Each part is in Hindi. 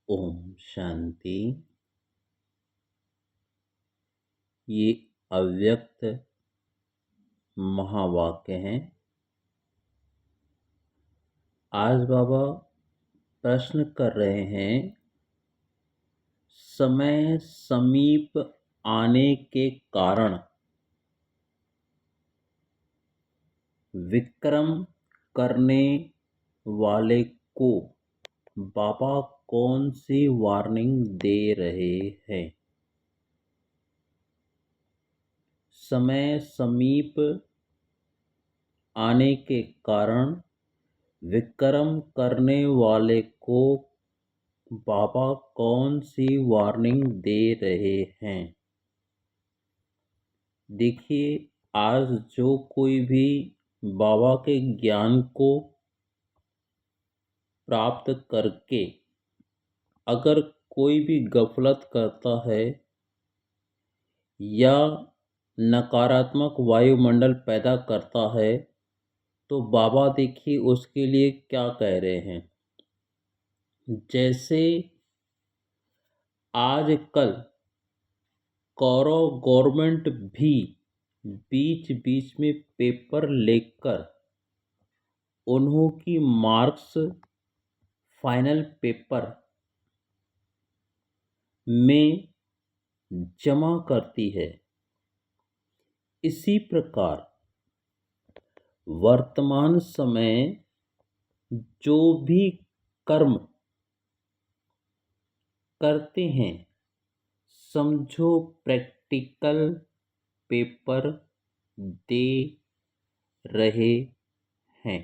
ओम शांति। ये अव्यक्त महावाक्य हैं। आज बाबा प्रश्न कर रहे हैं, समय समीप आने के कारण विक्रम करने वाले को बाबा कौन सी वार्निंग दे रहे हैं। समय समीप आने के कारण विक्रम करने वाले को बाबा कौन सी वार्निंग दे रहे हैं। देखिए, आज जो कोई भी बाबा के ज्ञान को प्राप्त करके अगर कोई भी गफलत करता है या नकारात्मक वायुमंडल पैदा करता है, तो बाबा देखिए उसके लिए क्या कह रहे हैं। जैसे आजकल कौरव गवर्नमेंट भी बीच बीच में पेपर लेकर उन्हों की मार्क्स फाइनल पेपर में जमा करती है। इसी प्रकार वर्तमान समय जो भी कर्म करते हैं, समझो प्रैक्टिकल पेपर दे रहे हैं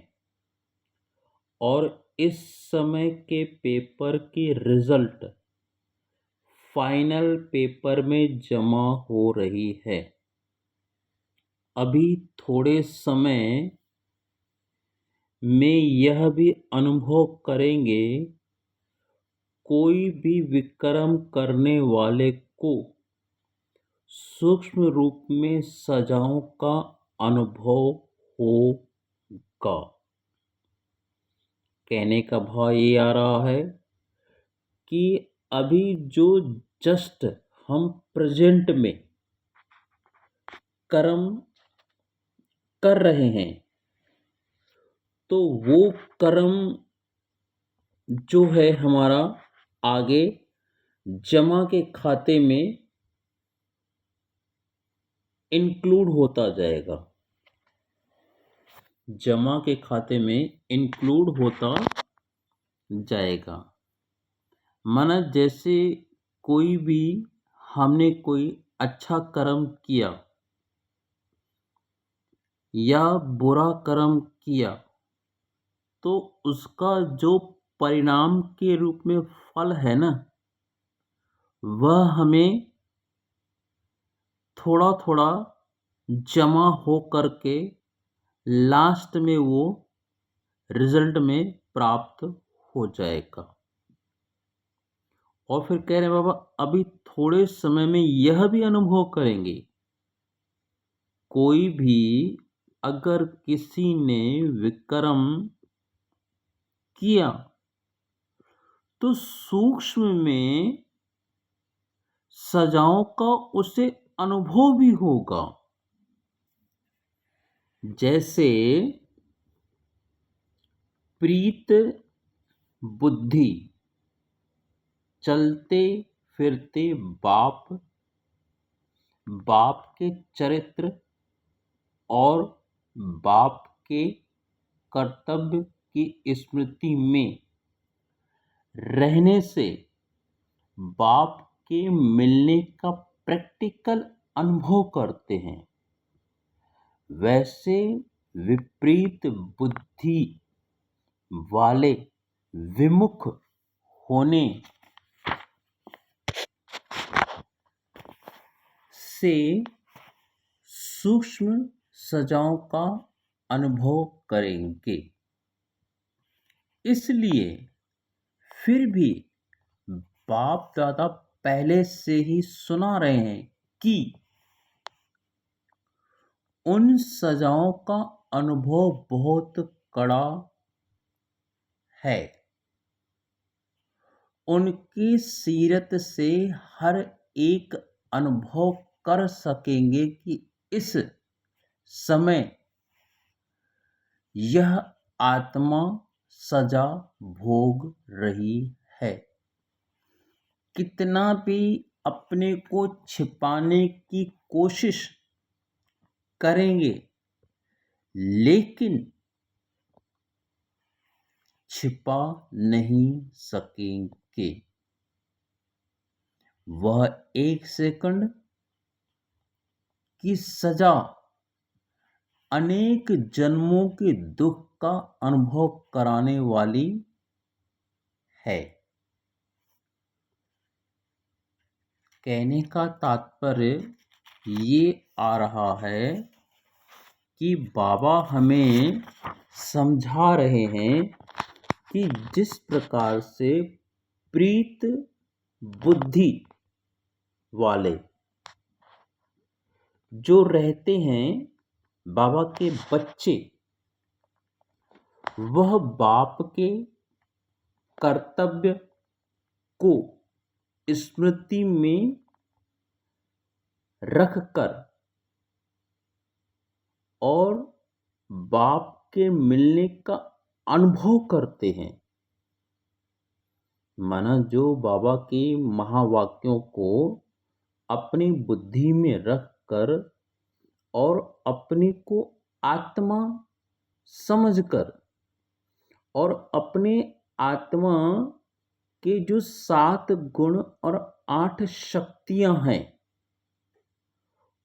और इस समय के पेपर की रिजल्ट फाइनल पेपर में जमा हो रही है। अभी थोड़े समय में यह भी अनुभव करेंगे, कोई भी विक्रम करने वाले को सूक्ष्म रूप में सजाओं का अनुभव होगा। कहने का भाव ये आ रहा है कि अभी जो जस्ट हम प्रेजेंट में कर्म कर रहे हैं, तो वो कर्म जो है हमारा आगे जमा के खाते में इंक्लूड होता जाएगा। जमा के खाते में इंक्लूड होता जाएगा। माना जैसे कोई भी हमने कोई अच्छा कर्म किया या बुरा कर्म किया, तो उसका जो परिणाम के रूप में फल है ना, वह हमें थोड़ा थोड़ा जमा हो करके लास्ट में वो रिजल्ट में प्राप्त हो जाएगा। और फिर कह रहे हैं बाबा, अभी थोड़े समय में यह भी अनुभव करेंगे, कोई भी अगर किसी ने विक्रम किया तो सूक्ष्म में सजाओं का उसे अनुभव भी होगा। जैसे प्रीत बुद्धि चलते फिरते बाप के चरित्र और बाप के कर्तव्य की स्मृति में रहने से बाप के मिलने का प्रैक्टिकल अनुभव करते हैं। वैसे विपरीत बुद्धि वाले विमुख होने से सूक्ष्म सजाओं का अनुभव करेंगे। इसलिए फिर भी बाप दादा पहले से ही सुना रहे हैं कि उन सजाओं का अनुभव बहुत कड़ा है। उनकी सीरत से हर एक अनुभव कर सकेंगे कि इस समय यह आत्मा सजा भोग रही है। कितना भी अपने को छिपाने की कोशिश करेंगे, लेकिन छिपा नहीं सकेंगे। वह 1 सेकंड की सजा अनेक जन्मों के दुख का अनुभव कराने वाली है। कहने का तात्पर्य ये आ रहा है कि बाबा हमें समझा रहे हैं कि जिस प्रकार से प्रीत बुद्धि वाले जो रहते हैं बाबा के बच्चे, वह बाप के कर्तव्य को स्मृति में रखकर और बाप के मिलने का अनुभव करते हैं। माना जो बाबा के महावाक्यों को अपनी बुद्धि में रखकर और अपने को आत्मा समझकर और अपने आत्मा के जो 7 गुण और 8 शक्तियां हैं,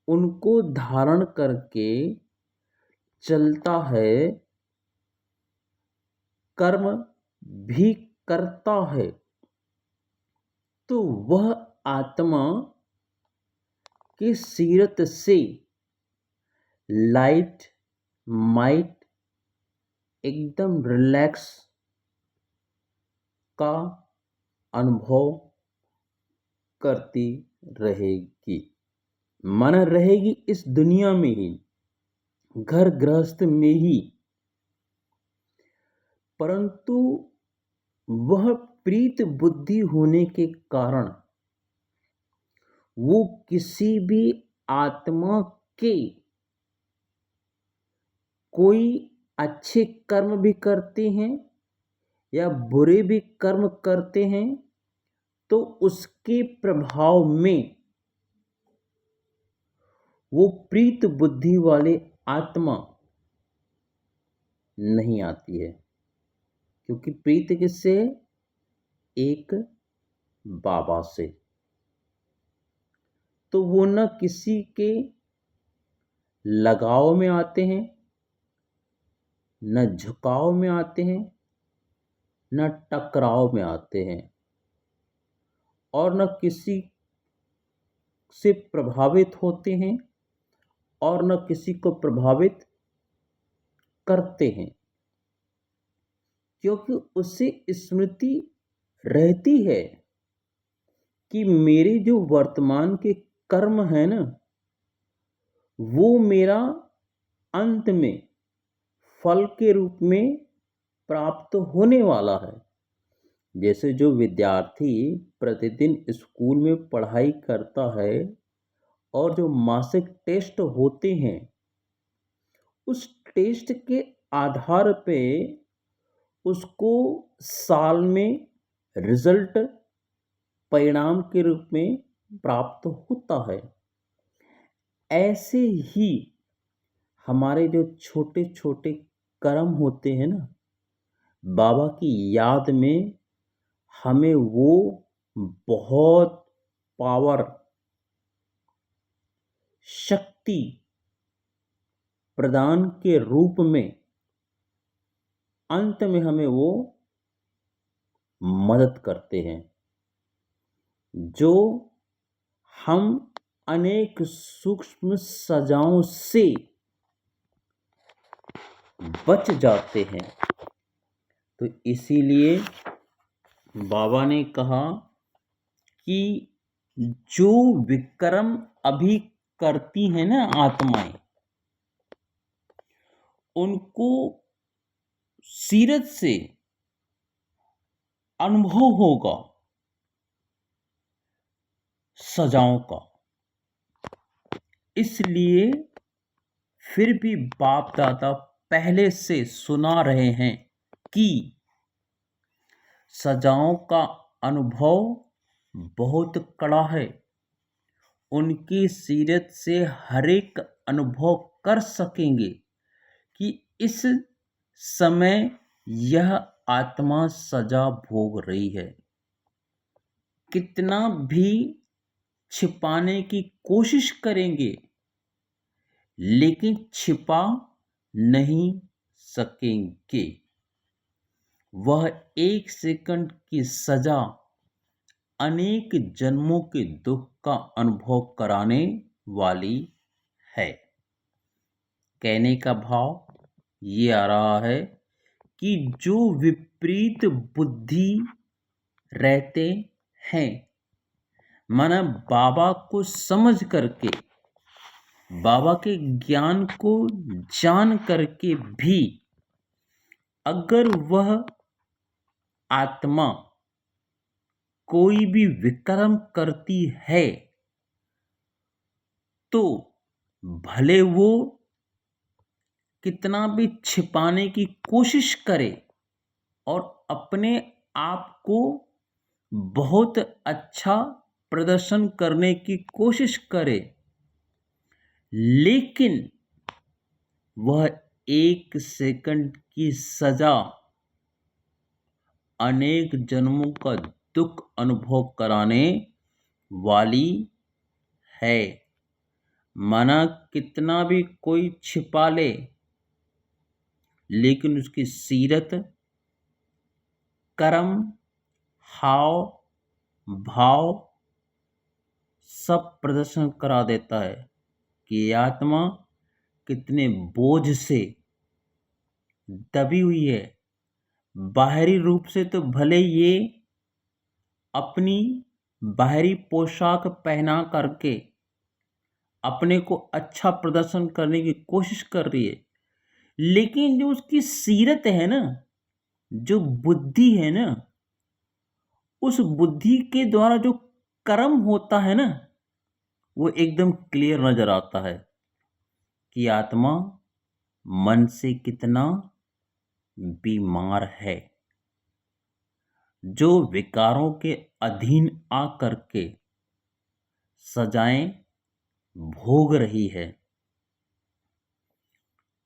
उनको धारण करके चलता है, कर्म भी करता है, तो वह आत्मा की सीरत से लाइट माइट एकदम रिलैक्स का अनुभव करती रहेगी। मन रहेगी इस दुनिया में ही, घर गृहस्थ में ही, परंतु वह प्रीत बुद्धि होने के कारण वो किसी भी आत्मा के कोई अच्छे कर्म भी करते हैं या बुरे भी कर्म करते हैं, तो उसके प्रभाव में वो प्रीत बुद्धि वाले आत्मा नहीं आती है। क्योंकि प्रीत किससे? एक बाबा से। तो वो न किसी के लगाव में आते हैं, न झुकाव में आते हैं, न टकराव में आते हैं, और न किसी से प्रभावित होते हैं और न किसी को प्रभावित करते हैं। क्योंकि उससे स्मृति रहती है कि मेरे जो वर्तमान के कर्म है ना, वो मेरा अंत में फल के रूप में प्राप्त होने वाला है। जैसे जो विद्यार्थी प्रतिदिन स्कूल में पढ़ाई करता है और जो मासिक टेस्ट होते हैं, उस टेस्ट के आधार पे उसको साल में रिजल्ट परिणाम के रूप में प्राप्त होता है। ऐसे ही हमारे जो छोटे छोटे कर्म होते हैं ना, बाबा की याद में हमें वो बहुत पावर शक्ति प्रदान के रूप में अंत में हमें वो मदद करते हैं, जो हम अनेक सूक्ष्म सजाओं से बच जाते हैं। तो इसीलिए बाबा ने कहा कि जो विक्रम अभी करती हैं ना आत्माएं, उनको सीरत से अनुभव होगा सजाओं का। इसलिए फिर भी बाप दादा पहले से सुना रहे हैं कि सजाओं का अनुभव बहुत कड़ा है। उनकी सीरत से हर एक अनुभव कर सकेंगे कि इस समय यह आत्मा सजा भोग रही है। कितना भी छिपाने की कोशिश करेंगे लेकिन छिपा नहीं सकेंगे। वह 1 सेकंड की सजा अनेक जन्मों के दुख का अनुभव कराने वाली है। कहने का भाव ये आ रहा है कि जो विपरीत बुद्धि रहते हैं, माना बाबा को समझ करके, बाबा के ज्ञान को जान करके भी अगर वह आत्मा कोई भी विक्रम करती है तो भले वो कितना भी छिपाने की कोशिश करे और अपने आप को बहुत अच्छा प्रदर्शन करने की कोशिश करे, लेकिन वह 1 सेकंड की सजा अनेक जन्मों का दुख अनुभव कराने वाली है। माना कितना भी कोई छिपा ले लेकिन उसकी सीरत, कर्म, हाव भाव सब प्रदर्शन करा देता है कि ये आत्मा कितने बोझ से दबी हुई है। बाहरी रूप से तो भले ये अपनी बाहरी पोशाक पहना करके अपने को अच्छा प्रदर्शन करने की कोशिश कर रही है, लेकिन जो उसकी सीरत है ना, जो बुद्धि है ना, उस बुद्धि के द्वारा जो कर्म होता है ना, वो एकदम क्लियर नजर आता है कि आत्मा मन से कितना बीमार है, जो विकारों के अधीन आकर के सजाएं भोग रही है।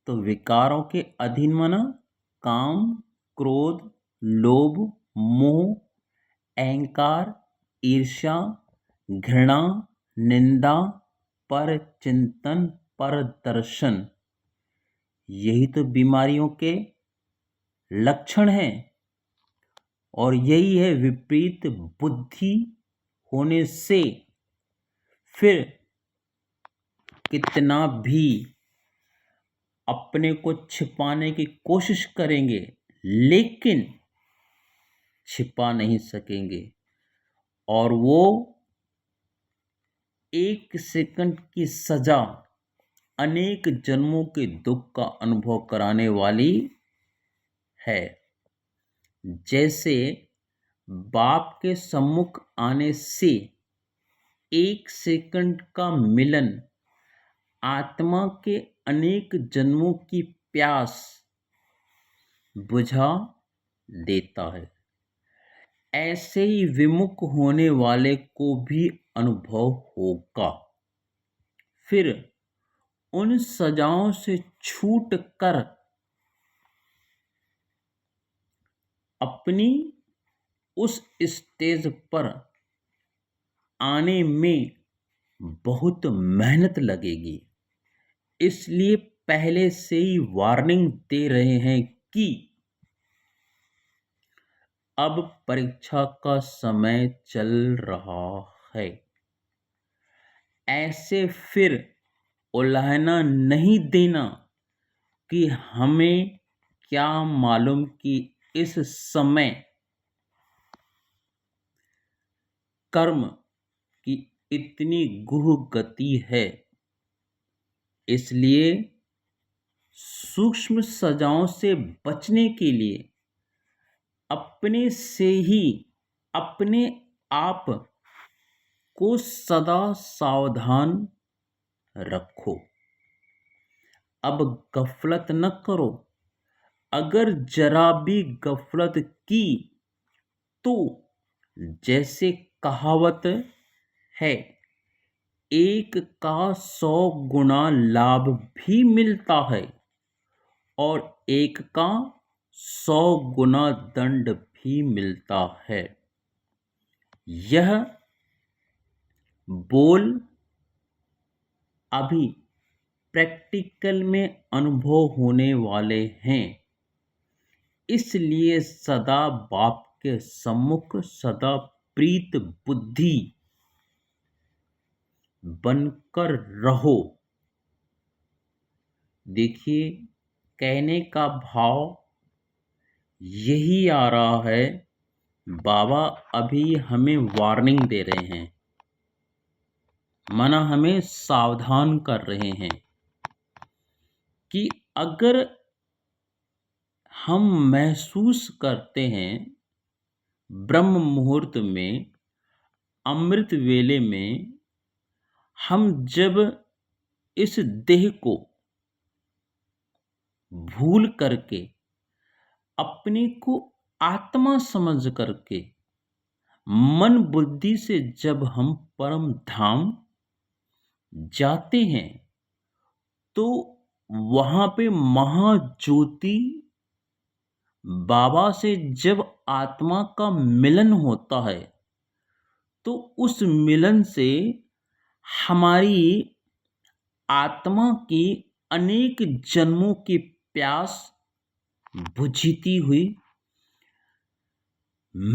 तो विकारों के अधीन माना काम, क्रोध, लोभ, मोह, अहंकार, ईर्ष्या, घृणा, निंदा, पर चिंतन, पर दर्शन, यही तो बीमारियों के लक्षण हैं। और यही है विपरीत बुद्धि होने से फिर कितना भी अपने को छिपाने की कोशिश करेंगे लेकिन छिपा नहीं सकेंगे। और वो 1 सेकंड की सजा अनेक जन्मों के दुख का अनुभव कराने वाली है। जैसे बाप के सम्मुख आने से 1 सेकंड का मिलन आत्मा के अनेक जन्मों की प्यास बुझा देता है, ऐसे ही विमुख होने वाले को भी अनुभव होगा। फिर उन सजाओं से छूट कर अपनी उस स्टेज पर आने में बहुत मेहनत लगेगी। इसलिए पहले से ही वार्निंग दे रहे हैं कि अब परीक्षा का समय चल रहा है। ऐसे फिर उलाहना नहीं देना कि हमें क्या मालूम कि इस समय कर्म की इतनी गुह गति है। इसलिए सूक्ष्म सजाओं से बचने के लिए अपने से ही अपने आप को सदा सावधान रखो। अब गफलत न करो। अगर जरा भी गफलत की तो जैसे कहावत है, एक का 100 गुना लाभ भी मिलता है और एक का 100 गुना दंड भी मिलता है। यह बोल अभी प्रैक्टिकल में अनुभव होने वाले हैं, इसलिए सदा बाप के सम्मुख सदा प्रीत बुद्धि बनकर रहो। देखिए, कहने का भाव यही आ रहा है। बाबा अभी हमें वार्निंग दे रहे हैं, माना हमें सावधान कर रहे हैं कि अगर हम महसूस करते हैं ब्रह्म मुहूर्त में, अमृत वेले में, हम जब इस देह को भूल करके अपने को आत्मा समझ करके मन बुद्धि से जब हम परम धाम जाते हैं, तो वहां पे महाज्योति बाबा से जब आत्मा का मिलन होता है, तो उस मिलन से हमारी आत्मा की अनेक जन्मों की प्यास बुझती हुई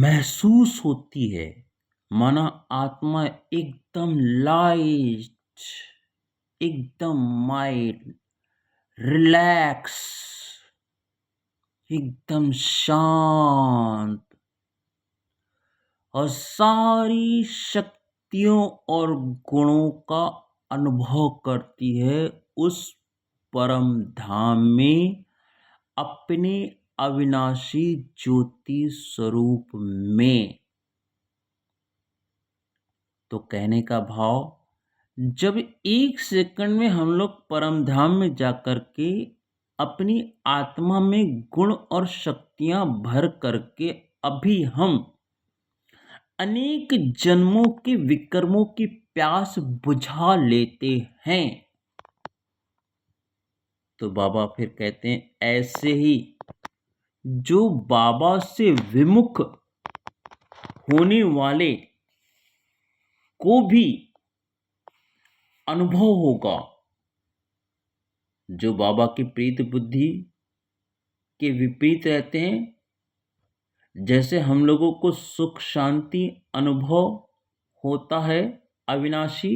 महसूस होती है। माना आत्मा एकदम लाइट, एकदम माइल्ड, रिलैक्स, एकदम शांत और सारी शक्तियों और गुणों का अनुभव करती है उस परम धाम में, अपने अविनाशी ज्योति स्वरूप में। तो कहने का भाव, जब एक सेकंड में हम लोग परम धाम में जाकर के अपनी आत्मा में गुण और शक्तियां भर करके अभी हम अनेक जन्मों के विकर्मों की प्यास बुझा लेते हैं, तो बाबा फिर कहते हैं ऐसे ही जो बाबा से विमुख होने वाले को भी अनुभव होगा। जो बाबा की प्रीत बुद्धि के विपरीत रहते हैं, जैसे हम लोगों को सुख शांति अनुभव होता है अविनाशी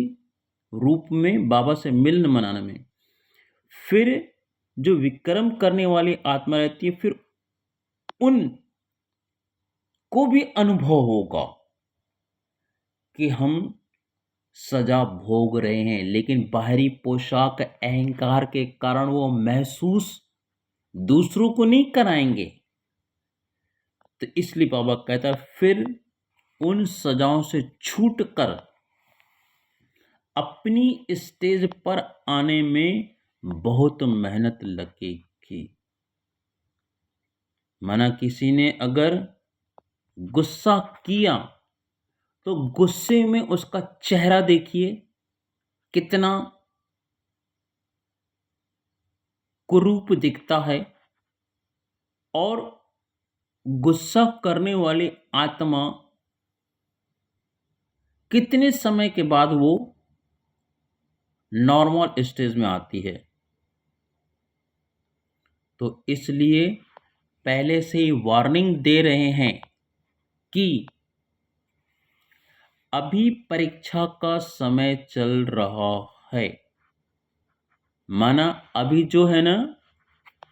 रूप में बाबा से मिलन मनाने में, फिर जो विक्रम करने वाली आत्मा रहती है, फिर उन को भी अनुभव होगा कि हम सजा भोग रहे हैं, लेकिन बाहरी पोशाक अहंकार के कारण वो महसूस दूसरों को नहीं कराएंगे। तो इसलिए बाबा कहता है फिर उन सजाओं से छूट कर अपनी स्टेज पर आने में बहुत मेहनत लगेगी। माना किसी ने अगर गुस्सा किया तो गुस्से में उसका चेहरा देखिए कितना कुरूप दिखता है, और गुस्सा करने वाली आत्मा कितने समय के बाद वो नॉर्मल स्टेज में आती है। तो इसलिए पहले से ही वार्निंग दे रहे हैं कि अभी परीक्षा का समय चल रहा है। माना अभी जो है ना,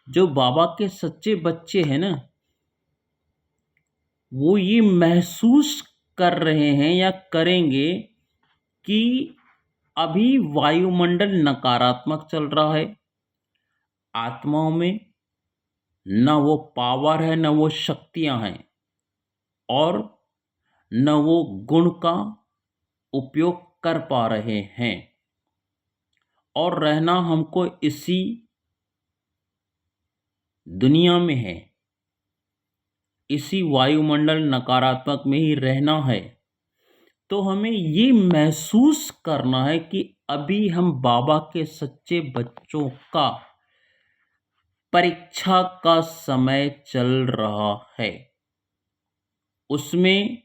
जो बाबा के सच्चे बच्चे हैं ना, वो ये महसूस कर रहे हैं या करेंगे कि अभी वायुमंडल नकारात्मक चल रहा है, आत्माओं में न वो पावर है, न वो शक्तियां हैं, और न वो गुण का उपयोग कर पा रहे हैं और रहना हमको इसी दुनिया में है, इसी वायुमंडल नकारात्मक में ही रहना है, तो हमें ये महसूस करना है कि अभी हम बाबा के सच्चे बच्चों का परीक्षा का समय चल रहा है। उसमें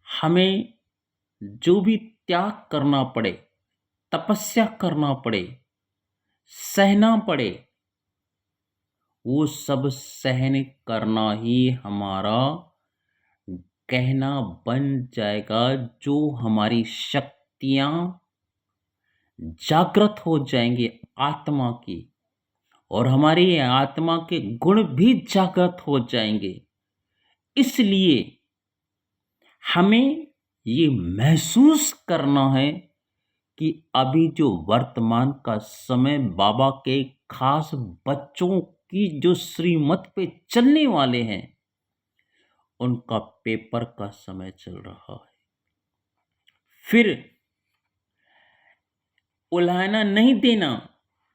हमें जो भी त्याग करना पड़े, तपस्या करना पड़े, सहना पड़े, वो सब सहन करना ही हमारा कहना बन जाएगा, जो हमारी शक्तियां जागृत हो जाएंगी आत्मा की, और हमारी आत्मा के गुण भी जागृत हो जाएंगे। इसलिए हमें ये महसूस करना है कि अभी जो वर्तमान का समय बाबा के खास बच्चों की जो श्रीमत पे चलने वाले हैं, उनका पेपर का समय चल रहा है। फिर उलाहना नहीं देना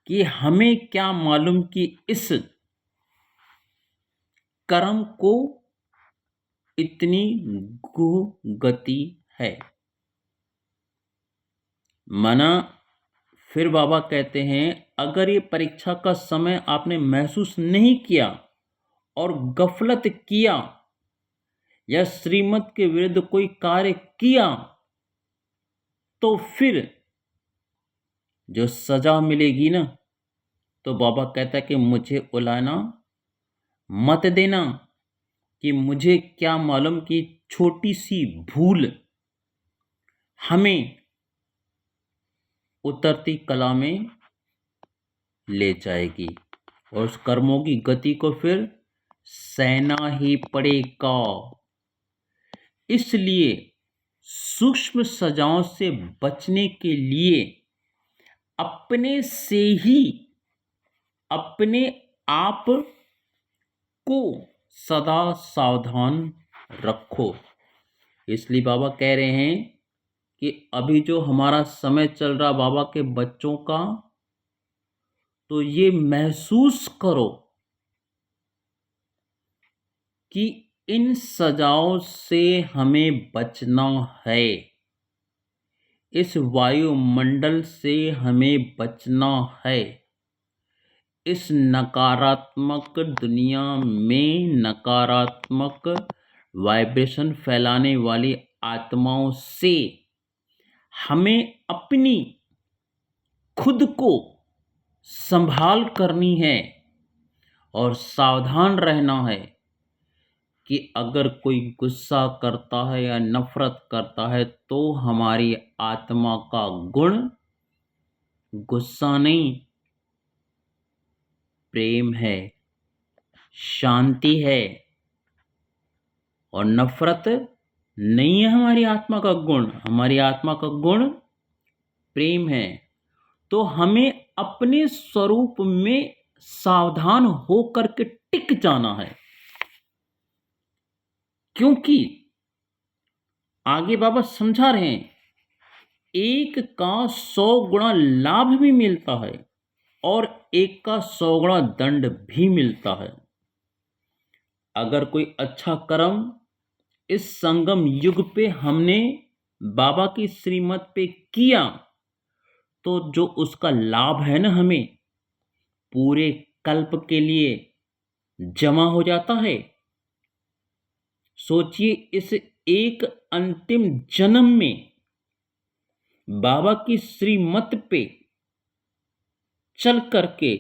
कि हमें क्या मालूम कि इस कर्म को इतनी गति है। मना फिर बाबा कहते हैं, अगर ये परीक्षा का समय आपने महसूस नहीं किया और गफलत किया या श्रीमत के विरुद्ध कोई कार्य किया, तो फिर जो सजा मिलेगी ना, तो बाबा कहता है कि मुझे उलाना मत देना कि मुझे क्या मालूम कि छोटी सी भूल हमें उतरती कला में ले जाएगी और उस कर्मों की गति को फिर सहना ही पड़ेगा। इसलिए सूक्ष्म सजाओं से बचने के लिए अपने से ही अपने आप को सदा सावधान रखो। इसलिए बाबा कह रहे हैं कि अभी जो हमारा समय चल रहा बाबा के बच्चों का, तो ये महसूस करो कि इन सजाओं से हमें बचना है, इस वायुमंडल से हमें बचना है, इस नकारात्मक दुनिया में नकारात्मक वाइब्रेशन फैलाने वाली आत्माओं से हमें अपनी खुद को संभाल करनी है और सावधान रहना है कि अगर कोई गुस्सा करता है या नफरत करता है, तो हमारी आत्मा का गुण गुस्सा नहीं, प्रेम है, शांति है, और नफरत नहीं है हमारी आत्मा का गुण। हमारी आत्मा का गुण प्रेम है। तो हमें अपने स्वरूप में सावधान होकर के टिक जाना है, क्योंकि आगे बाबा समझा रहे हैं, एक का 100 गुना लाभ भी मिलता है और एक का 100 गुना दंड भी मिलता है। अगर कोई अच्छा कर्म इस संगम युग पे हमने बाबा की श्रीमत पे किया, तो जो उसका लाभ है ना, हमें पूरे कल्प के लिए जमा हो जाता है। सोचिए, इस एक अंतिम जन्म में बाबा की श्रीमत पे चल करके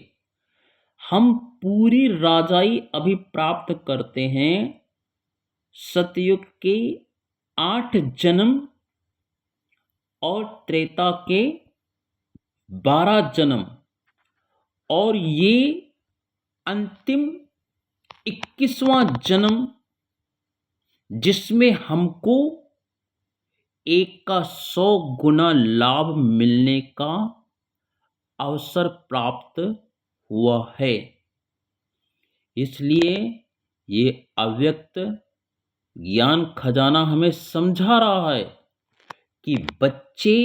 हम पूरी राजाई अभी प्राप्त करते हैं। सतयुग के 8 जन्म और त्रेता के 12 जन्म, और ये अंतिम 21वां जन्म, जिसमें हमको एक का 100 गुना लाभ मिलने का अवसर प्राप्त हुआ है। इसलिए ये अव्यक्त ज्ञान खजाना हमें समझा रहा है कि बच्चे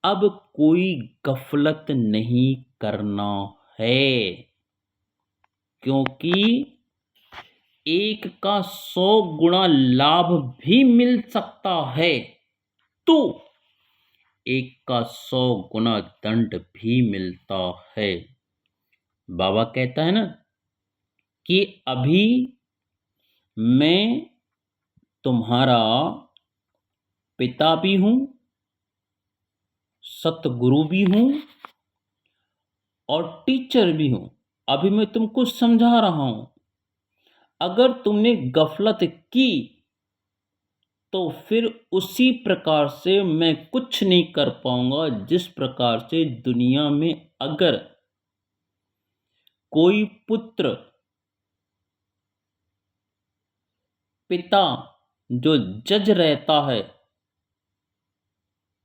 अब कोई गफलत नहीं करना है, क्योंकि एक का 100 गुना लाभ भी मिल सकता है, तो एक का 100 गुना दंड भी मिलता है। बाबा कहता है ना कि अभी मैं तुम्हारा पिता भी हूं, सतगुरु भी हूं और टीचर भी हूं। अभी मैं तुमको समझा रहा हूं। अगर तुमने गफलत की तो फिर उसी प्रकार से मैं कुछ नहीं कर पाऊंगा, जिस प्रकार से दुनिया में अगर कोई पुत्र पिता जो जज रहता है,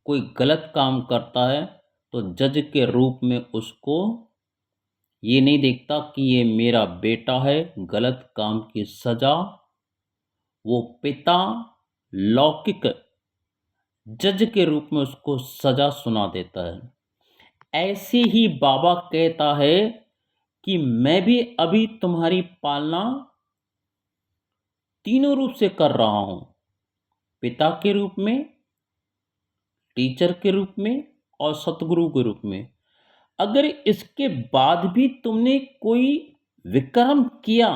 कोई गलत काम करता है तो जज के रूप में उसको ये नहीं देखता कि ये मेरा बेटा है, गलत काम की सजा वो पिता लौकिक जज के रूप में उसको सजा सुना देता है। ऐसे ही बाबा कहता है कि मैं भी अभी तुम्हारी पालना तीनों रूप से कर रहा हूं, पिता के रूप में, टीचर के रूप में और सतगुरु के रूप में। अगर इसके बाद भी तुमने कोई विक्रम किया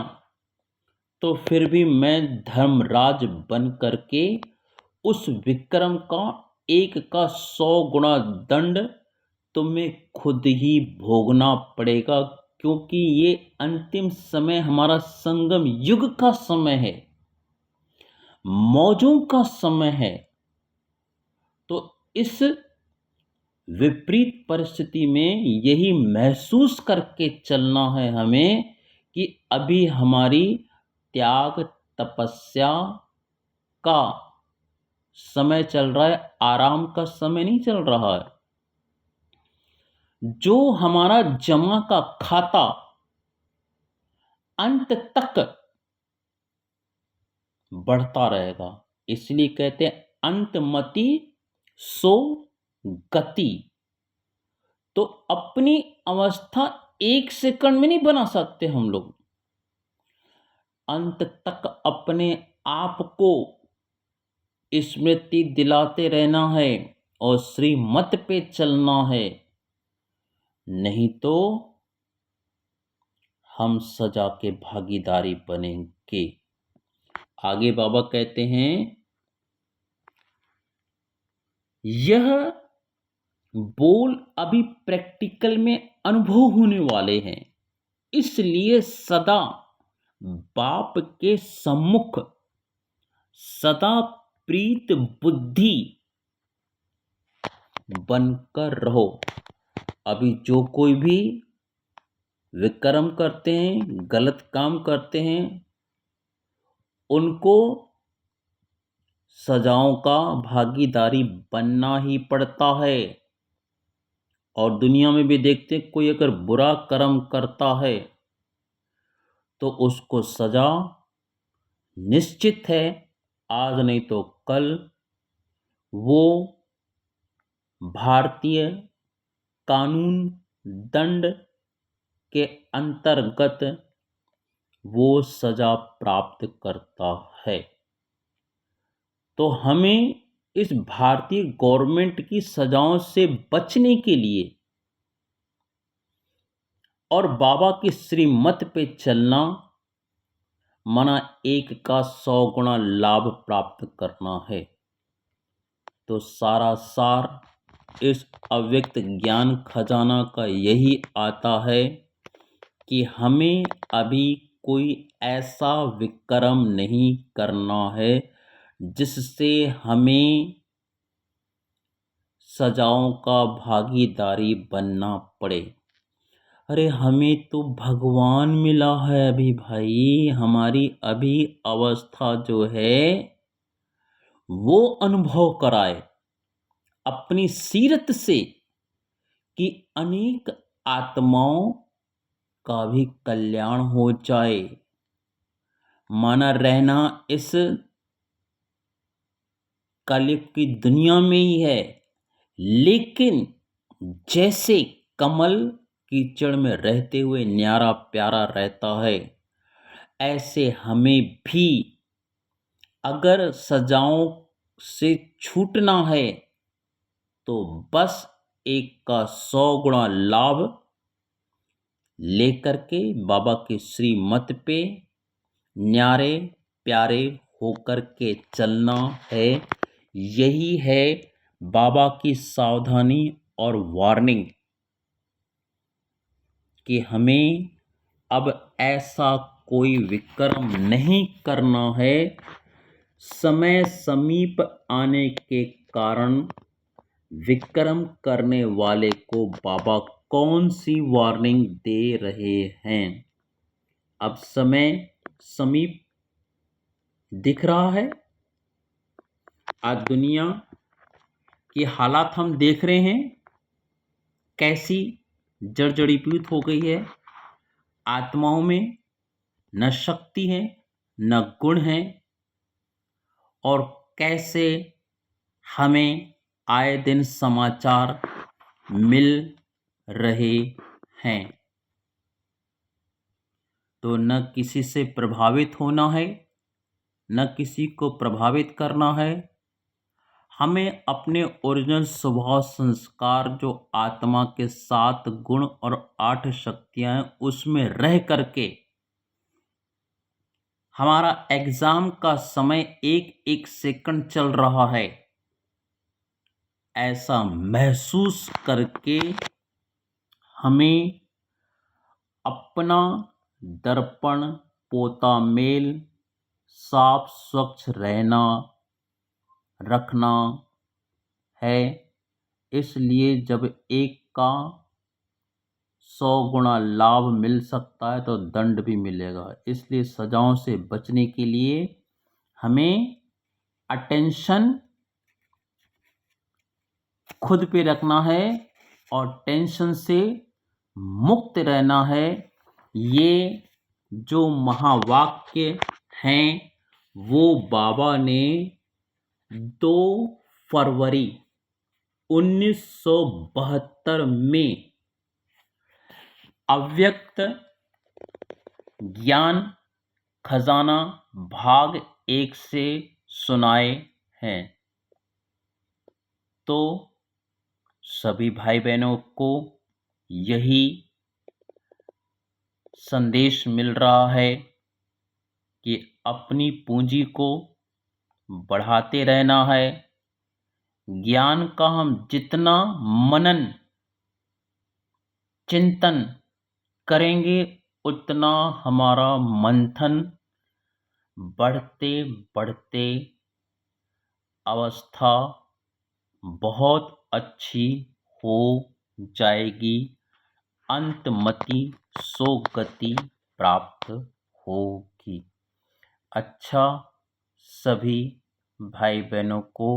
तो फिर भी मैं धर्मराज बन करके उस विक्रम का एक का 100 गुना दंड तुम्हें खुद ही भोगना पड़ेगा, क्योंकि ये अंतिम समय हमारा संगम युग का समय है, मौजों का समय है। तो इस विपरीत परिस्थिति में यही महसूस करके चलना है हमें कि अभी हमारी त्याग तपस्या का समय चल रहा है, आराम का समय नहीं चल रहा है। जो हमारा जमा का खाता अंत तक बढ़ता रहेगा, इसलिए कहते हैं अंतमति सो गति। तो अपनी अवस्था 1 सेकंड में नहीं बना सकते हम लोग, अंत तक अपने आप को स्मृति दिलाते रहना है और श्रीमत पे चलना है, नहीं तो हम सजा के भागीदारी बनेंगे। आगे बाबा कहते हैं यह बोल अभी प्रैक्टिकल में अनुभव होने वाले हैं, इसलिए सदा बाप के सम्मुख सदा प्रीत बुद्धि बनकर रहो। अभी जो कोई भी विक्रम करते हैं, गलत काम करते हैं, उनको सजाओं का भागीदारी बनना ही पड़ता है। और दुनिया में भी देखते हैं, कोई अगर बुरा कर्म करता है तो उसको सजा निश्चित है, आज नहीं तो कल वो भारतीय कानून दंड के अंतर्गत वो सजा प्राप्त करता है। तो हमें इस भारतीय गवर्नमेंट की सजाओं से बचने के लिए और बाबा की श्रीमत पे चलना माना एक का 100 गुना लाभ प्राप्त करना है। तो सारा सार इस अव्यक्त ज्ञान खजाना का यही आता है कि हमें अभी कोई ऐसा विक्रम नहीं करना है जिससे हमें सजाओं का भागीदारी बनना पड़े। अरे हमें तो भगवान मिला है अभी भाई, हमारी अभी अवस्था जो है वो अनुभव कराए अपनी सीरत से कि अनेक आत्माओं का भी कल्याण हो जाए। माना रहना इस कलयुग की दुनिया में ही है, लेकिन जैसे कमल कीचड़ में रहते हुए न्यारा प्यारा रहता है, ऐसे हमें भी अगर सजाओं से छूटना है तो बस एक का 100 गुणा लाभ लेकर के बाबा के श्रीमत पे न्यारे प्यारे होकर के चलना है। यही है बाबा की सावधानी और वार्निंग कि हमें अब ऐसा कोई विक्रम नहीं करना है। समय समीप आने के कारण विक्रम करने वाले को बाबा कौन सी वार्निंग दे रहे हैं। अब समय समीप दिख रहा है। आज दुनिया की हालात हम देख रहे हैं, कैसी जर्जरीभूत हो गई है। आत्माओं में न शक्ति है न गुण है, और कैसे हमें आए दिन समाचार मिल रहे हैं। तो न किसी से प्रभावित होना है, न किसी को प्रभावित करना है। हमें अपने ओरिजिनल स्वभाव संस्कार जो आत्मा के 7 गुण और 8 शक्तियां हैं, उसमें रह करके हमारा एग्जाम का समय एक एक सेकंड चल रहा है, ऐसा महसूस करके हमें अपना दर्पण पोता मेल साफ स्वच्छ रखना है। इसलिए जब एक का 100 गुणा लाभ मिल सकता है तो दंड भी मिलेगा। इसलिए सजाओं से बचने के लिए हमें अटेंशन खुद पे रखना है और टेंशन से मुक्त रहना है। ये जो महावाक्य हैं वो बाबा ने 2 फरवरी 1972 में अव्यक्त ज्ञान खजाना भाग 1 से सुनाए हैं। तो सभी भाई बहनों को यही संदेश मिल रहा है कि अपनी पूंजी को बढ़ाते रहना है। ज्ञान का हम जितना मनन चिंतन करेंगे उतना हमारा मंथन बढ़ते बढ़ते अवस्था बहुत अच्छी हो जाएगी, अंतमति सोगति प्राप्त होगी। अच्छा, सभी भाई बहनों को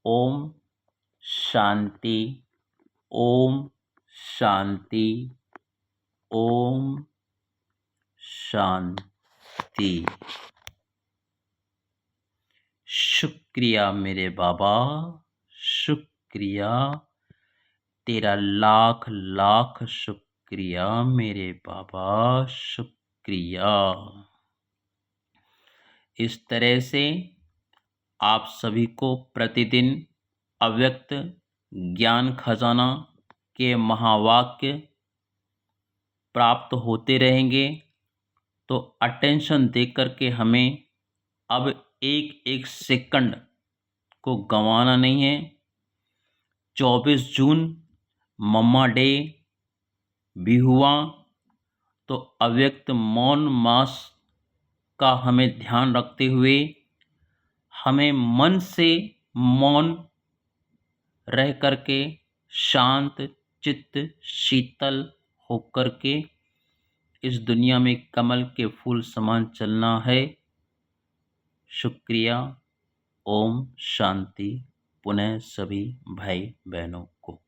ओम शांति, ओम शांति, ओम शांति। शुक्रिया मेरे बाबा, शुक्रिया, तेरा लाख लाख शुक्रिया मेरे बाबा, शुक्रिया। इस तरह से आप सभी को प्रतिदिन अव्यक्त ज्ञान खजाना के महावाक्य प्राप्त होते रहेंगे। तो अटेंशन देकर के हमें अब एक एक सेकंड को गंवाना नहीं है। 24 जून मम्मा डे भी हुआ, तो अव्यक्त मौन मास का हमें ध्यान रखते हुए हमें मन से मौन रह करके शांत चित्त शीतल होकर के इस दुनिया में कमल के फूल समान चलना है। शुक्रिया। ओम शांति। पुनः सभी भाई बहनों को